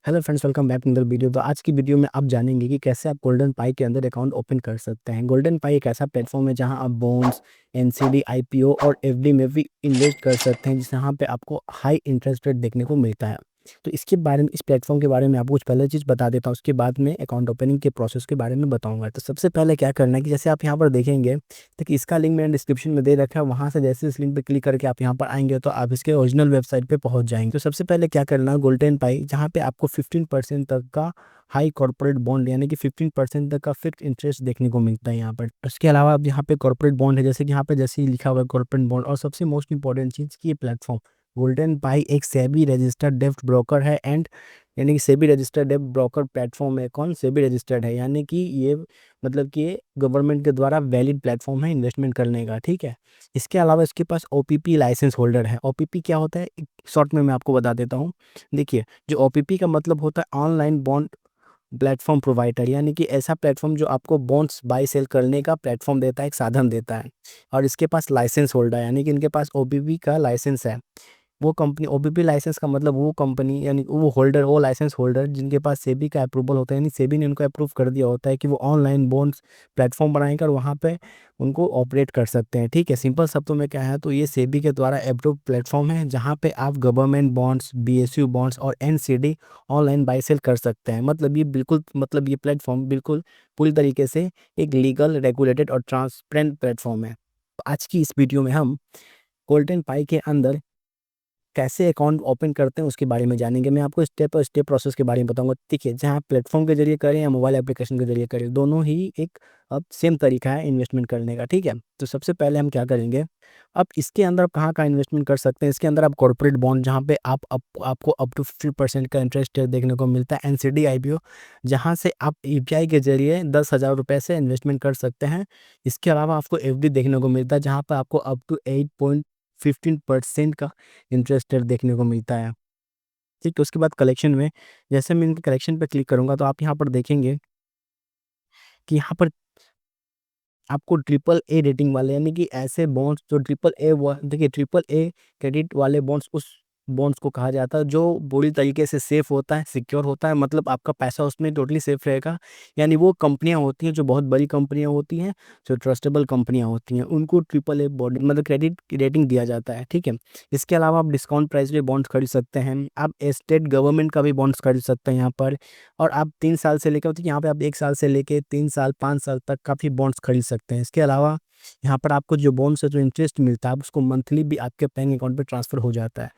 Hello friends, welcome back to the video. तो आज की वीडियो में आप जानेंगे कि कैसे आप गोल्डन पाई के अंदर अकाउंट ओपन कर सकते हैं। गोल्डन पाई एक ऐसा प्लेटफॉर्म है जहां आप बॉन्ड्स, एनसीडी, आईपीओ और एफडी में भी इन्वेस्ट कर सकते हैं, जिस यहाँ पे आपको हाई इंटरेस्ट रेट देखने को मिलता है। तो इसके बारे में, इस प्लेटफॉर्म के बारे में आपको कुछ पहले चीज़ बता देता हूँ, उसके बाद में अकाउंट ओपनिंग के प्रोसेस के बारे में बताऊंगा। तो सबसे पहले क्या करना है कि जैसे आप यहाँ पर देखेंगे, देखिए इसका लिंक मैंने डिस्क्रिप्शन में दे रखा है। वहाँ से जैसे इस लिंक पे क्लिक करके आप यहाँ पर आएंगे तो आप इसके ओरिजिनल वेबसाइट पे पहुँच जाएंगे। तो सबसे पहले क्या करना है, गोल्डन पाई जहाँ पे आपको 15% तक का हाई कॉर्पोरेट बॉन्ड यानी कि 15% तक का फिक्स इंटरेस्ट देखने को मिलता है यहाँ पर। इसके अलावा अब यहाँ पे कॉर्पोरेट बॉन्ड है, जैसे कि यहाँ पे जैसे ही लिखा हुआ है कॉर्पोरेट बॉन्ड। और सबसे मोस्ट इंपॉर्टेंट चीज़ की ये प्लेटफॉर्म गोल्डन पाई एक सेबी रजिस्टर्ड डेप्ट ब्रोकर है एंड यानी कि सेबी रजिस्टर्ड डेप्ट ब्रोकर प्लेटफॉर्म है। कौन सेबी रजिस्टर्ड है, यानी कि ये मतलब कि ये गवर्नमेंट के द्वारा वैलिड प्लेटफॉर्म है इन्वेस्टमेंट करने का। ठीक है। इसके अलावा इसके पास ओपीपी लाइसेंस होल्डर है। ओपीपी क्या होता है, शॉर्ट में मैं आपको बता देता हूँ। देखिए, जो ओपीपी का मतलब होता है ऑनलाइन बॉन्ड प्लेटफॉर्म प्रोवाइडर, यानी कि ऐसा प्लेटफॉर्म जो आपको बॉन्ड्स बाई सेल करने का प्लेटफॉर्म देता है, एक साधन देता है। और इसके पास लाइसेंस होल्डर यानी कि इनके पास ओपीपी का लाइसेंस है। वो कंपनी, ओपीपी लाइसेंस का मतलब वो कंपनी यानी वो होल्डर, वो लाइसेंस होल्डर जिनके पास सेबी का अप्रूवल होता है, यानी सेबी ने उनको अप्रूव कर दिया होता है कि वो ऑनलाइन बॉन्ड्स प्लेटफॉर्म बनाएंगे और वहाँ पे उनको ऑपरेट कर सकते हैं। ठीक है। सिंपल शब्दों में क्या है, तो ये सेबी के द्वारा अप्रूव प्लेटफॉर्म है जहाँ पे आप गवर्नमेंट बॉन्ड्स, बीएसयू बॉन्ड्स और एनसीडी ऑनलाइन बाई सेल कर सकते हैं। मतलब ये बिल्कुल, मतलब ये प्लेटफॉर्म बिल्कुल पूरी तरीके से एक लीगल, रेगुलेटेड और ट्रांसपेरेंट प्लेटफॉर्म है। तो आज की इस वीडियो में हम गोल्डन पाई के अंदर कैसे अकाउंट ओपन करते हैं उसके बारे में जानेंगे। मैं आपको स्टेप बाय स्टेप प्रोसेस के बारे में बताऊंगा। देखिए, जहाँ प्लेटफॉर्म के जरिए करें या मोबाइल एप्लीकेशन के जरिए करें, दोनों ही एक अब सेम तरीका है इन्वेस्टमेंट करने का। ठीक है। तो सबसे पहले हम क्या करेंगे, अब इसके अंदर आप कहाँ इन्वेस्टमेंट कर सकते हैं। इसके अंदर आप कॉर्पोरेट बॉन्ड जहाँ पे आपको अप टू 50% का इंटरेस्ट देखने को मिलता है। एनसीडी, आईपीओ जहाँ से आप यूपीआई के जरिए 10,000 रुपये से इन्वेस्टमेंट कर सकते हैं। इसके अलावा आपको एफडी देखने को मिलता है जहाँ पर आपको अप टू 8.15% का इंटरेस्ट रेट देखने को मिलता है। ठीक है। उसके बाद कलेक्शन में, जैसे मैं इनके कलेक्शन पे क्लिक करूंगा तो आप यहाँ पर देखेंगे कि यहाँ पर आपको ट्रिपल ए रेटिंग वाले यानी कि ऐसे बॉन्ड्स जो ट्रिपल ए, देखिए ट्रिपल ए क्रेडिट वाले बॉन्ड्स उस बॉन्ड्स को कहा जाता है जो पूरी तरीके से सेफ होता है, सिक्योर होता है। मतलब आपका पैसा उसमें टोटली सेफ रहेगा। यानी वो कंपनियां होती हैं जो बहुत बड़ी कंपनियां होती हैं, जो ट्रस्टेबल कंपनियां होती हैं, उनको ट्रिपल ए बॉन्ड मतलब क्रेडिट रेटिंग दिया जाता है। ठीक है। इसके अलावा आप डिस्काउंट प्राइस पे बॉन्ड्स खरीद सकते हैं। आप स्टेट गवर्नमेंट का भी बॉन्ड्स खरीद सकते हैं यहाँ पर। और आप 3 साल से लेकर, तो यहाँ पे आप 1 साल से लेके 3 साल, 5 साल तक काफ़ी बॉन्ड्स खरीद सकते हैं। इसके अलावा यहाँ पर आपको जो बॉन्ड से जो इंटरेस्ट मिलता है, आप उसको मंथली भी आपके बैंक अकाउंट पे ट्रांसफर हो जाता है।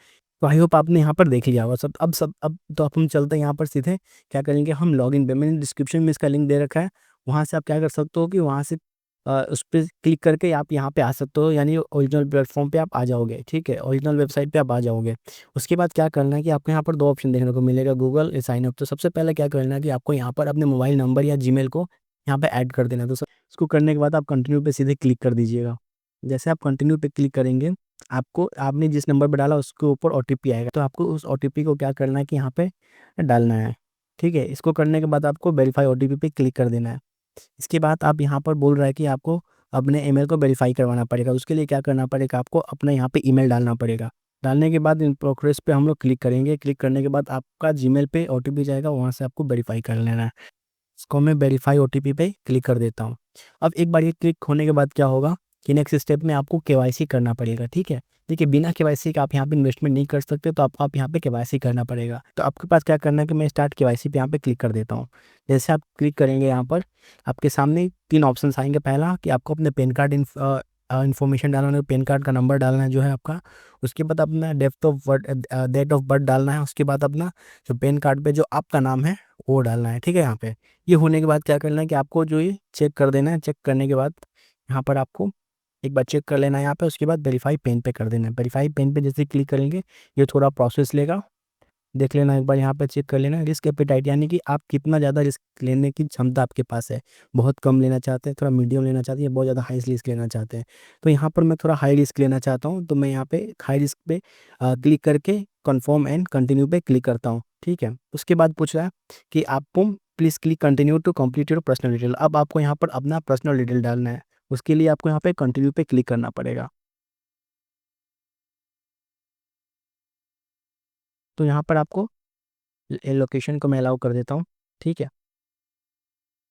तो आई होप आपने यहाँ पर देख लिया होगा सब। अब तो आप हम चलते हैं यहाँ पर सीधे क्या करेंगे, हम लॉगिन पे, मैंने डिस्क्रिप्शन में इसका लिंक दे रखा है। वहाँ से आप क्या कर सकते हो कि वहाँ से उस पर क्लिक करके आप यहाँ पे आ सकते हो, यानी ओरिजिनल प्लेटफॉर्म पे आप आ जाओगे। ठीक है। ओरिजिनल वेबसाइट पे आप आ जाओगे। उसके बाद क्या करना है कि आपको यहाँ पर दो ऑप्शन देखने को मिलेगा, गूगल साइन अप। तो सबसे पहले क्या करना है कि आपको यहाँ पर अपने मोबाइल नंबर या जीमेल को यहाँ पे ऐड कर देना है। तो इसको करने के बाद आप कंटिन्यू पे सीधे क्लिक कर दीजिएगा। जैसे आप कंटिन्यू पे क्लिक करेंगे, आपको आपने जिस नंबर पर डाला उसके ऊपर ओटीपी आएगा। तो आपको उस ओटीपी को क्या करना है कि यहाँ पे डालना है। ठीक है। इसको करने के बाद आपको वेरीफाई ओटीपी पे क्लिक कर देना है। इसके बाद आप यहाँ पर बोल रहा है कि आपको अपने ईमेल को वेरीफाई करवाना पड़ेगा। उसके लिए क्या करना पड़ेगा, आपको अपना यहाँ पे ईमेल डालना पड़ेगा। डालने के बाद इन प्रोग्रेस पे हम लोग क्लिक करेंगे। क्लिक करने के बाद आपका जीमेल पे ओटीपी जाएगा, वहाँ से आपको वेरीफाई कर लेना है। इसको मैं वेरीफाई ओटीपी पे क्लिक कर देता हूँ। अब एक बार ये क्लिक होने के बाद क्या होगा कि नेक्स्ट स्टेप में आपको केवाईसी करना पड़ेगा। ठीक है। देखिए, बिना केवाईसी के आप यहाँ पे इन्वेस्टमेंट नहीं कर सकते, तो आपको यहाँ पे केवाईसी करना पड़ेगा। तो आपके पास क्या करना है कि मैं स्टार्ट केवाईसी पे यहाँ पे क्लिक कर देता हूँ। जैसे आप क्लिक करेंगे, यहाँ पर आपके सामने 3 ऑप्शन आएंगे। पहला कि आपको अपने पैन कार्ड इन्फॉर्मेशन डालना है, पैन कार्ड का नंबर डालना है जो है आपका। उसके बाद अपना डेट ऑफ बर्थ डालना है। उसके बाद अपना जो पैन कार्ड पे जो आपका नाम है वो डालना है। ठीक है। यहाँ पे ये होने के बाद क्या करना है कि आपको जो ये चेक कर देना है। चेक करने के बाद यहाँ पर आपको एक बार चेक कर लेना है यहाँ पे। उसके बाद वेरीफाई पेन पे कर देना है। वेरीफाई पेन पे जैसे क्लिक करेंगे, ये थोड़ा प्रोसेस लेगा, देख लेना एक बार। यहाँ पे चेक कर लेना रिस्क एपेटाइट, यानी कि आप कितना ज़्यादा रिस्क लेने की क्षमता आपके पास है। बहुत कम लेना चाहते हैं, थोड़ा मीडियम लेना चाहते हैं, या बहुत ज़्यादा हाई रिस्क लेना चाहते हैं। तो यहाँ पर मैं थोड़ा हाई रिस्क लेना चाहता हूँ, तो मैं यहाँ पे हाई रिस्क पे क्लिक करके कन्फर्म एंड कंटिन्यू पे क्लिक करता हूँ। ठीक है। उसके बाद पूछ रहा है कि आपको please click continue to complete your personal detail. अब आपको यहाँ पर अपना पर्सनल डिटेल डालना है। उसके लिए आपको यहाँ पे कंटिन्यू पे क्लिक करना पड़ेगा। तो यहाँ पर आपको लोकेशन को मैं अलाउ कर देता हूँ, ठीक है।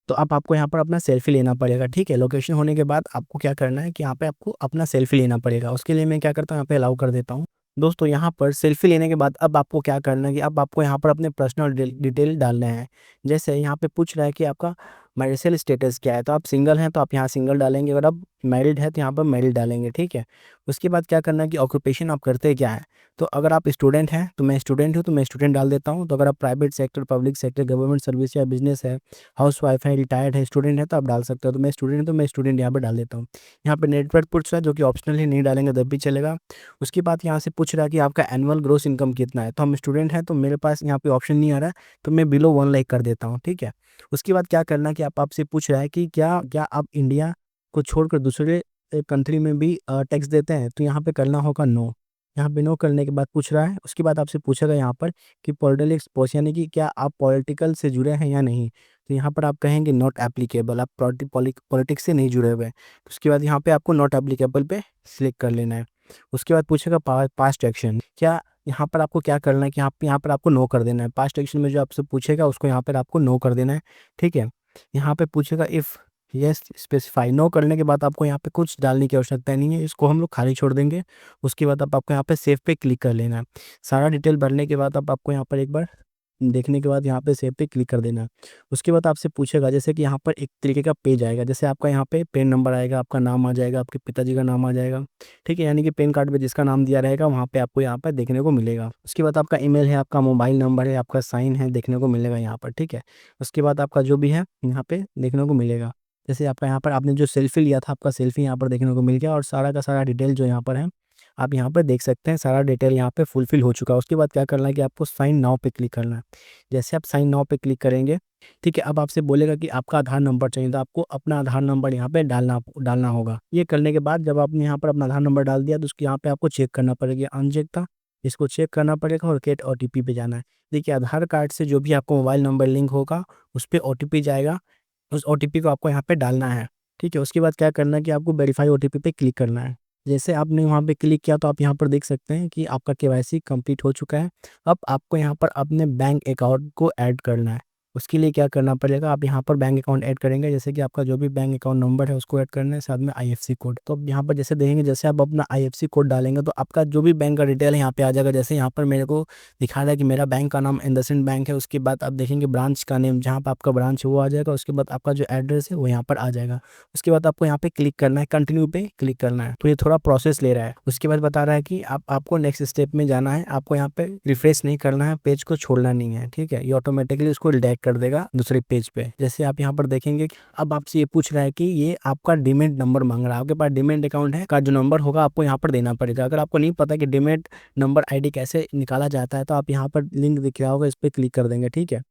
तो अब आपको यहाँ पर अपना सेल्फी लेना पड़ेगा, ठीक है। लोकेशन होने के बाद आपको क्या करना है कि यहाँ पे आपको अपना सेल्फी लेना पड़ेगा। उसके लिए मैं क्या करता हूँ, यहाँ पे अलाउ कर देता हूँ। दोस्तों यहाँ पर सेल्फी लेने के बाद अब आपको क्या करना है कि अब आपको यहाँ पर अपने पर्सनल डिटेल डालने हैं। जैसे यहाँ पे पूछ रहा है कि आपका मैरिटल स्टेटस क्या है, तो आप सिंगल हैं तो आप यहाँ सिंगल डालेंगे, अगर आप मैरिड है तो यहाँ पर मैरिड डालेंगे, ठीक है। उसके बाद क्या करना है कि ऑक्यूपेशन आप करते क्या है, तो अगर आप स्टूडेंट हैं तो मैं स्टूडेंट हूँ, तो मैं स्टूडेंट डाल देता हूँ। तो अगर आप private sector, public sector, government service या बिजनेस है, हाउस वाइफ है, रिटायर्ड है, स्टूडेंट है, तो आप डाल सकते हो। तो मैं स्टूडेंट हूँ तो मैं स्टूडेंट यहाँ पे डाल देता हूँ। यहाँ पे नेटवर्क पूछ रहा है जो कि ऑप्शनल ही, नहीं डालेंगे तब भी चलेगा। उसके बाद यहाँ से पूछ रहा है कि आपका एनुअल ग्रोस इनकम कितना है, तो हम स्टूडेंट हैं तो मेरे पास यहाँ पे ऑप्शन नहीं आ रहा है, तो मैं बिलो 1 लाख कर देता हूँ, ठीक है। उसके बाद क्या करना कि आपसे पूछ रहा है कि क्या क्या आप इंडिया को छोड़कर दूसरे कंट्री में भी टैक्स देते हैं, तो यहाँ पे करना होगा नो। यहाँ पे नो करने के बाद पूछ रहा है, उसके बाद आपसे पूछेगा यहाँ पर कि पॉलिटिकल एक्सपोज, यानी कि क्या आप पॉलिटिकल से जुड़े हैं या नहीं, तो यहाँ पर आप कहेंगे नॉट एप्लीकेबल, आप पॉलिटिक्स से नहीं जुड़े हुए हैं। उसके बाद यहाँ पे आपको नॉट एप्लीकेबल पे सिलेक्ट कर लेना है। उसके बाद पूछेगा पास्ट एक्शन, क्या यहाँ पर आपको क्या करना है कि यहाँ पर आपको नो कर देना है। पास्ट एक्शन में जो आपसे पूछेगा उसको यहाँ पर आपको नो कर देना है, ठीक है। यहाँ पे पूछेगा इफ़ यस स्पेसिफाई, नो करने के बाद आपको यहाँ पे कुछ डालने की आवश्यकता नहीं है, इसको हम लोग खाली छोड़ देंगे। उसके बाद आपको यहाँ पे सेव पे क्लिक कर लेना है। सारा डिटेल भरने के बाद अब आपको यहाँ पर एक बार देखने के बाद यहाँ पे सेव पे क्लिक कर देना है। उसके बाद आपसे पूछेगा जैसे कि यहाँ पर एक तरीके का पेज आएगा, जैसे आपका यहाँ पे पेन नंबर आएगा, आपका नाम आ जाएगा, आपके पिताजी का नाम आ जाएगा, ठीक है। यानी कि पेन कार्ड पे जिसका नाम दिया रहेगा वहाँ पे आपको यहाँ पर देखने को मिलेगा। उसके बाद आपका ईमेल है, आपका मोबाइल नंबर है, आपका साइन है, देखने को मिलेगा यहाँ पर, ठीक है। उसके बाद आपका जो भी है यहाँ पे देखने को मिलेगा। जैसे आपका यहाँ पर आपने जो सेल्फी लिया था, आपका सेल्फी यहाँ पर देखने को मिल गया, और सारा का सारा डिटेल जो यहाँ पर है आप यहाँ पर देख सकते हैं, सारा डिटेल यहाँ पे फुलफिल हो चुका है। उसके बाद क्या करना है कि आपको साइन नाउ पे क्लिक करना है। जैसे आप साइन नाउ पे क्लिक करेंगे, ठीक है, अब आपसे बोलेगा कि आपका आधार नंबर चाहिए, तो आपको अपना आधार नंबर यहाँ पे डालना होगा। ये करने के बाद जब आपने यहाँ पर अपना आधार नंबर डाल दिया तो उसके यहाँ पे आपको चेक करना पड़ेगा, अनचेक था, इसको चेक करना पड़ेगा और गेट OTP पे जाना है। देखिए आधार कार्ड से जो भी आपको मोबाइल नंबर लिंक होगा उस पर OTP जाएगा, उस OTP को आपको यहाँ पे डालना है, ठीक है। उसके बाद क्या करना है कि आपको वेरीफाई OTP पे क्लिक करना है। जैसे आपने वहाँ पे क्लिक किया तो आप यहाँ पर देख सकते हैं कि आपका KYC कंप्लीट हो चुका है। अब आपको यहाँ पर अपने बैंक अकाउंट को ऐड करना है। उसके लिए क्या करना पड़ेगा, आप यहाँ पर बैंक अकाउंट ऐड करेंगे, जैसे कि आपका जो भी बैंक अकाउंट नंबर है उसको ऐड करना है, साथ में IFC कोड। तो अब यहाँ पर जैसे देखेंगे, जैसे आप अपना IFC कोड डालेंगे तो आपका जो भी बैंक का डिटेल है यहाँ पे आ जाएगा। जैसे यहाँ पर मेरे को दिखा रहा है कि मेरा बैंक का नाम इंडसइंड बैंक है। उसके बाद आप देखेंगे ब्रांच का नेम, जहाँ पर आपका ब्रांच है वो आ जाएगा। उसके बाद आपका जो एड्रेस है वो यहाँ पर आ जाएगा। उसके बाद आपको यहाँ पे क्लिक करना है, कंटिन्यू पे क्लिक करना है। तो ये थोड़ा प्रोसेस ले रहा है। उसके बाद बता रहा है कि आपको नेक्स्ट स्टेप में जाना है, आपको यहाँ पे रिफ्रेश नहीं करना है, पेज को छोड़ना नहीं है, ठीक है। ये ऑटोमेटिकली उसको रिडायरेक्ट कर देगा दूसरे पेज पे। जैसे आप यहाँ पर देखेंगे, अब आपसे ये पूछ रहा है कि ये आपका डीमेट नंबर मांग रहा है। आपके पास डीमेट अकाउंट है का जो नंबर होगा आपको यहाँ पर देना पड़ेगा। अगर आपको नहीं पता कि डीमेट नंबर ID कैसे निकाला जाता है, तो आप यहाँ पर लिंक दिख रहा होगा, इस पर क्लिक कर देंगे, ठीक है।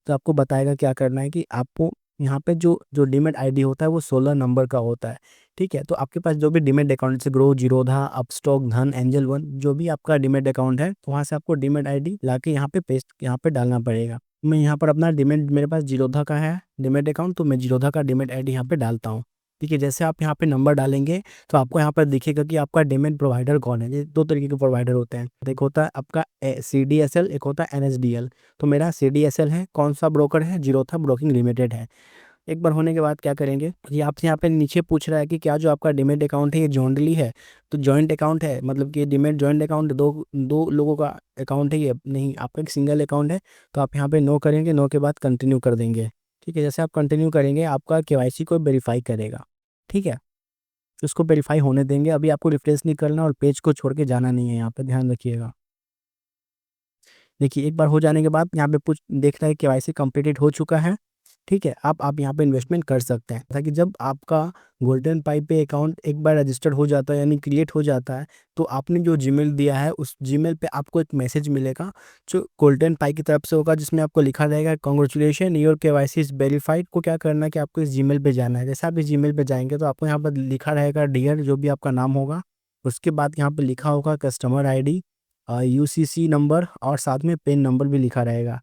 तो आपको बताएगा क्या करना है कि आपको यहाँ पे जो जो डीमेट ID होता है वो 16 नंबर का होता है, ठीक है। तो आपके पास जो भी डीमेट अकाउंट से ग्रो, जीरोधा, अपस्टॉक, धन, एंजल वन, जो भी आपका डीमेट अकाउंट है, तो वहाँ से आपको डीमेट ID लाके यहाँ पे पेस्ट यहाँ पे डालना पड़ेगा। मैं यहाँ पर अपना डीमेट, मेरे पास जीरोधा का है डीमेट अकाउंट, तो मैं जीरोधा का डीमेट ID यहाँ पे डालता हूँ, ठीक है। जैसे आप यहाँ पे नंबर डालेंगे तो आपको यहाँ पर दिखेगा कि आपका डीमेट प्रोवाइडर कौन है। ये दो तरीके के प्रोवाइडर होते हैं, एक होता है आपका CDSL, एक होता है NSDL। तो मेरा CDSL है, कौन सा ब्रोकर है, जीरोधा ब्रोकिंग लिमिटेड है। एक बार होने के बाद क्या करेंगे, ये आपसे यहाँ पे नीचे पूछ रहा है कि क्या जो आपका डीमेट अकाउंट है ये जॉइंटली है, तो जॉइंट अकाउंट है, मतलब कि डीमेट जॉइंट अकाउंट, दो दो लोगों का अकाउंट है ये, नहीं आपका एक सिंगल अकाउंट है। तो आप यहाँ पे नो करेंगे, नो के बाद कंटिन्यू कर देंगे, ठीक है। जैसे आप कंटिन्यू करेंगे आपका KYC को वेरीफाई करेगा, ठीक है। उसको वेरीफाई होने देंगे, अभी आपको रिफ्रेश नहीं करना और पेज को छोड़ के जाना नहीं है, यहाँ पे ध्यान रखिएगा। देखिए एक बार हो जाने के बाद यहाँ पे पूछ देख रहा है KYC कंप्लीटेड हो चुका है, ठीक है। आप यहाँ पे इन्वेस्टमेंट कर सकते हैं, ताकि जब आपका गोल्डन पाइप पे अकाउंट एक बार रजिस्टर्ड हो जाता है, यानी क्रिएट हो जाता है, तो आपने जो जीमेल दिया है उस जीमेल पे आपको एक मैसेज मिलेगा जो गोल्डन पाइप की तरफ से होगा, जिसमें आपको लिखा रहेगा congratulation your KYC is verified. को क्या करना है कि आपको इस जीमेल पे जाना है। जैसे आप इस जीमेल पे जाएंगे तो आपको यहाँ पर लिखा रहेगा डियर, जो भी आपका नाम होगा, उसके बाद यहाँ पर लिखा होगा कस्टमर ID, UCC नंबर, और साथ में पेन नंबर भी लिखा रहेगा।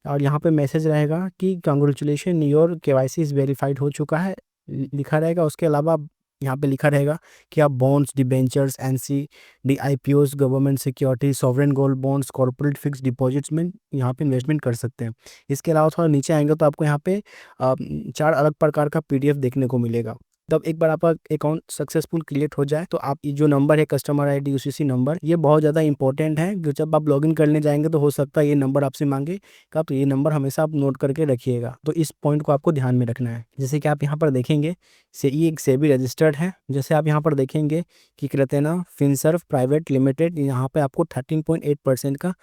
और यहाँ पे मैसेज रहेगा कि congratulation your KYC is verified हो चुका है, लिखा रहेगा। उसके अलावा यहाँ पे लिखा रहेगा कि आप bonds, debentures, NCD, IPOs, government security, sovereign gold bonds, corporate fixed deposits में यहाँ पे इन्वेस्टमेंट कर सकते हैं। इसके अलावा थोड़ा नीचे आएंगे तो आपको यहाँ पे 4 अलग प्रकार का पीडीएफ देखने को मिलेगा। तब एक बार आपका अकाउंट सक्सेसफुल क्रिएट हो जाए तो आप ये जो नंबर है कस्टमर आईडी यूसीसी नंबर, ये बहुत ज़्यादा इंपॉर्टेंट है। जो जब आप लॉगिन करने जाएंगे तो हो सकता है ये नंबर आपसे मांगे का, तो ये नंबर हमेशा आप नोट करके रखिएगा। तो इस पॉइंट को आपको ध्यान में रखना है। जैसे कि आप यहाँ पर देखेंगे से ये एक सेबी रजिस्टर्ड है। जैसे आप यहाँ पर देखेंगे कि कृतेना फिनसर्व प्राइवेट लिमिटेड, यहाँ पे आपको 13.8% का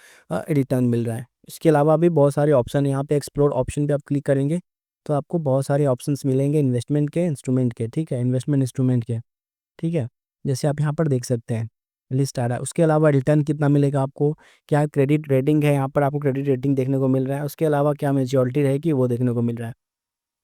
रिटर्न मिल रहा है। इसके अलावा भी बहुत सारे ऑप्शन है। यहाँ पे एक्सप्लोर ऑप्शन पे आप क्लिक करेंगे तो आपको बहुत सारे ऑप्शंस मिलेंगे इन्वेस्टमेंट के, इंस्ट्रूमेंट के, ठीक है, इन्वेस्टमेंट इंस्ट्रूमेंट के, ठीक है। जैसे आप यहाँ पर देख सकते हैं लिस्ट आ रहा है। उसके अलावा रिटर्न कितना मिलेगा आपको, क्या क्रेडिट रेटिंग है, यहाँ पर आपको क्रेडिट रेटिंग देखने को मिल रहा है। उसके अलावा क्या मेच्योरिटी रहेगी वो देखने को मिल रहा है।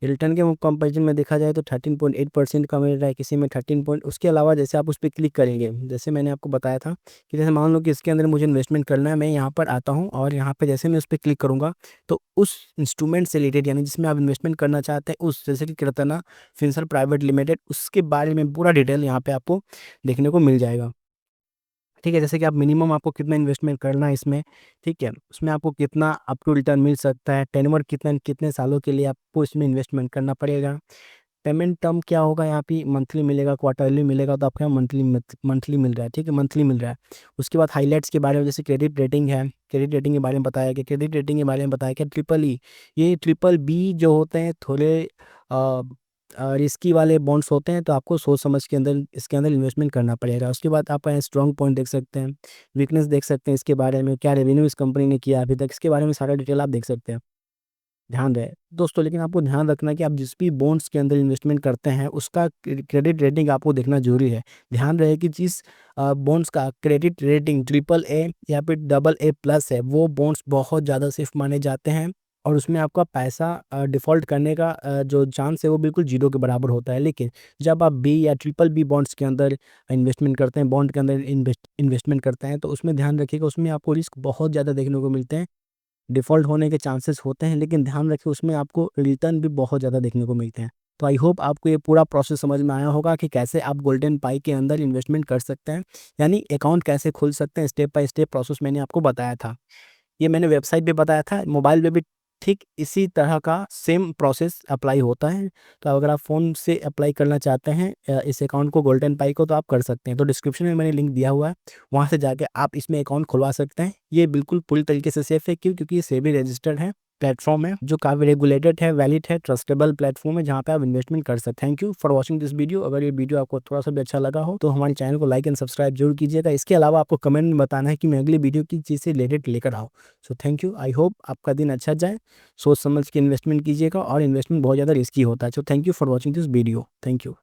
हिल्टन के कंपैरिजन में देखा जाए तो 13.8% का मिल रहा है, किसी में 13 पॉइंट। उसके अलावा जैसे आप उस पर क्लिक करेंगे, जैसे मैंने आपको बताया था कि जैसे मान लो कि इसके अंदर मुझे इन्वेस्टमेंट करना है, मैं यहाँ पर आता हूँ और यहाँ पे जैसे मैं उस पर क्लिक करूँगा तो उस इंस्ट्रूमेंट से रिलेटेड यानी जिसमें आप इन्वेस्टमेंट करना चाहते हैं उस, जैसे कि कृतना फिनसर्व प्राइवेट लिमिटेड, उसके बारे में पूरा डिटेल यहाँ पे आपको देखने को मिल जाएगा, ठीक है। जैसे कि आप मिनिमम आपको कितना इन्वेस्टमेंट करना है इसमें, ठीक है, उसमें आपको कितना आपको रिटर्न मिल सकता है, टेन्योर कितना, कितने सालों के लिए आपको इसमें इन्वेस्टमेंट करना पड़ेगा, पेमेंट टर्म क्या होगा, यहाँ पे मंथली मिलेगा, क्वार्टरली मिलेगा, तो आपको यहाँ मंथली मंथली मिल रहा है, ठीक है, मंथली मिल रहा है। उसके बाद हाईलाइट्स के बारे में, जैसे क्रेडिट रेटिंग है, क्रेडिट रेटिंग के बारे में बताया गया, क्रेडिट रेटिंग के बारे में बताया गया ट्रिपल ई। ये ट्रिपल बी जो होते हैं थोड़े रिस्की वाले बॉन्ड्स होते हैं, तो आपको सोच समझ के अंदर इसके अंदर इन्वेस्टमेंट करना पड़ेगा। उसके बाद आप स्ट्रॉन्ग पॉइंट देख सकते हैं, वीकनेस देख सकते हैं, इसके बारे में क्या रेवेन्यू इस कंपनी ने किया अभी तक, इसके बारे में सारा डिटेल आप देख सकते हैं। ध्यान रहे दोस्तों, लेकिन आपको ध्यान रखना है कि आप जिस भी बॉन्ड्स के अंदर इन्वेस्टमेंट करते हैं उसका क्रेडिट रेटिंग आपको देखना जरूरी है। ध्यान रहे कि जिस बॉन्ड्स का क्रेडिट रेटिंग ट्रिपल ए या फिर डबल ए प्लस है, वो बॉन्ड्स बहुत ज़्यादा सेफ माने जाते हैं और उसमें आपका पैसा डिफ़ॉल्ट करने का जो चांस है वो बिल्कुल जीरो के बराबर होता है। लेकिन जब आप बी या ट्रिपल बी बॉन्ड्स के अंदर इन्वेस्टमेंट करते हैं, बॉन्ड के अंदर इन्वेस्टमेंट करते हैं, तो उसमें ध्यान रखिएगा उसमें आपको रिस्क बहुत ज़्यादा देखने को मिलते हैं, डिफ़ॉल्ट होने के चांसेस होते हैं, लेकिन ध्यान रखिए उसमें आपको रिटर्न भी बहुत ज़्यादा देखने को मिलते हैं। तो आई होप आपको ये पूरा प्रोसेस समझ में आया होगा कि कैसे आप गोल्डन पाई के अंदर इन्वेस्टमेंट कर सकते हैं, यानी अकाउंट कैसे खोल सकते हैं। स्टेप बाय स्टेप प्रोसेस मैंने आपको बताया था। ये मैंने वेबसाइट पे बताया था, मोबाइल पे भी ठीक इसी तरह का सेम प्रोसेस अप्लाई होता है। तो अगर आप फ़ोन से अप्लाई करना चाहते हैं इस अकाउंट को, गोल्डन पाई को, तो आप कर सकते हैं। तो डिस्क्रिप्शन में मैंने लिंक दिया हुआ है, वहाँ से जाके आप इसमें अकाउंट खुलवा सकते हैं। ये बिल्कुल पूरी तरीके से सेफ़ है, क्यों? क्योंकि ये सेबी रजिस्टर्ड है, प्लेटफॉर्म है जो काफ़ी रेगुलेटेड है, वैलिड है, ट्रस्टेबल प्लेटफॉर्म है जहाँ पे आप इन्वेस्टमेंट कर सकते हैं। Thank you for watching this video. अगर ये वीडियो आपको थोड़ा सा भी अच्छा लगा हो तो हमारे चैनल को लाइक एंड सब्सक्राइब जरूर कीजिएगा। इसके अलावा आपको कमेंट में बताना है कि मैं अगली वीडियो की चीज़ से रिलेटेड लेकर आऊँ। So thank you, I hope आपका दिन अच्छा जाए। सोच समझ के इन्वेस्टमेंट कीजिएगा और इन्वेस्टमेंट बहुत ज़्यादा रिस्की होता है। So thank you for watching this video. Thank you.